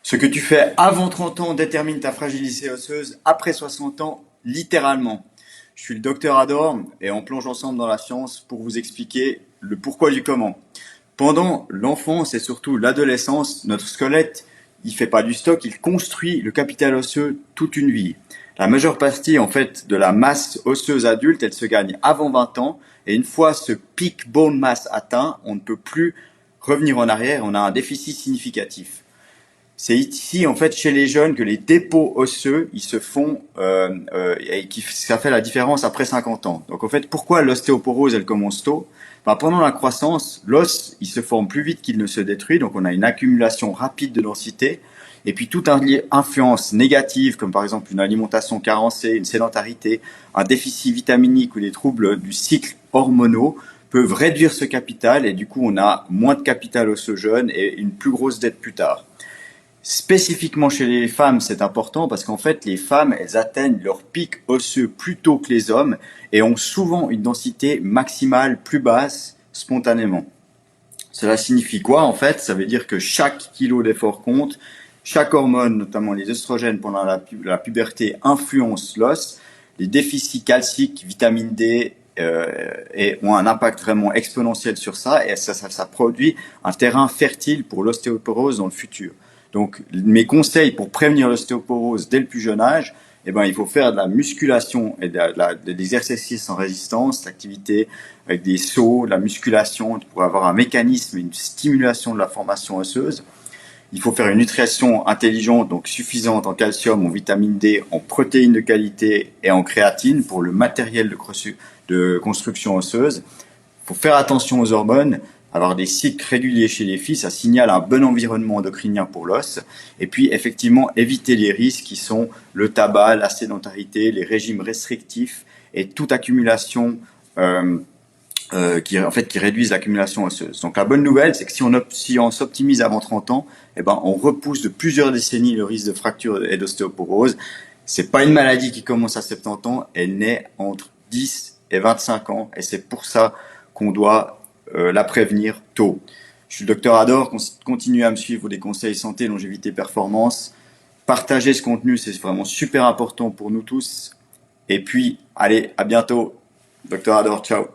Ce que tu fais avant 30 ans détermine ta fragilité osseuse après 60 ans, littéralement. Je suis le docteur Ador et on plonge ensemble dans la science pour vous expliquer le pourquoi du comment. Pendant l'enfance et surtout l'adolescence, notre squelette, il fait pas du stock, il construit le capital osseux toute une vie. La majeure partie, en fait, de la masse osseuse adulte, elle se gagne avant 20 ans. Et une fois ce peak bone mass atteint, on ne peut plus revenir en arrière, on a un déficit significatif. C'est ici, en fait, chez les jeunes que les dépôts osseux, ils se font, et ça fait la différence après 50 ans. Donc, en fait, pourquoi l'ostéoporose, elle commence tôt? Ben, pendant la croissance, l'os, il se forme plus vite qu'il ne se détruit. Donc, on a une accumulation rapide de densité. Et puis, toute influence négative, comme par exemple une alimentation carencée, une sédentarité, un déficit vitaminique ou des troubles du cycle hormonaux, peuvent réduire ce capital. Et du coup, on a moins de capital osseux jeune et une plus grosse dette plus tard. Spécifiquement chez les femmes, c'est important parce qu'en fait, les femmes, elles atteignent leur pic osseux plus tôt que les hommes et ont souvent une densité maximale plus basse spontanément. Cela signifie quoi en fait? Ça veut dire que chaque kilo d'effort compte, chaque hormone, notamment les oestrogènes pendant la puberté, influence l'os, les déficits calciques, vitamine D, ont un impact vraiment exponentiel sur ça et ça produit un terrain fertile pour l'ostéoporose dans le futur. Donc, mes conseils pour prévenir l'ostéoporose dès le plus jeune âge, eh ben, il faut faire de la musculation et des exercices en résistance, l'activité avec des sauts, de la musculation pour avoir un mécanisme, une stimulation de la formation osseuse. Il faut faire une nutrition intelligente, donc suffisante en calcium, en vitamine D, en protéines de qualité et en créatine pour le matériel de construction osseuse. Il faut faire attention aux hormones, avoir des cycles réguliers chez les filles, ça signale un bon environnement endocrinien pour l'os. Et puis, effectivement, éviter les risques qui sont le tabac, la sédentarité, les régimes restrictifs et toute accumulation qui réduisent l'accumulation osseuse. Donc la bonne nouvelle, c'est que si on s'optimise avant 30 ans, eh ben, on repousse de plusieurs décennies le risque de fracture et d'ostéoporose. C'est pas une maladie qui commence à 70 ans, elle naît entre 10 et 25 ans et c'est pour ça qu'on doit la prévenir tôt. Je suis le docteur Ador, continuez à me suivre pour des conseils santé, longévité, performance. Partagez ce contenu, c'est vraiment super important pour nous tous. Et puis, allez, à bientôt. Docteur Ador, ciao.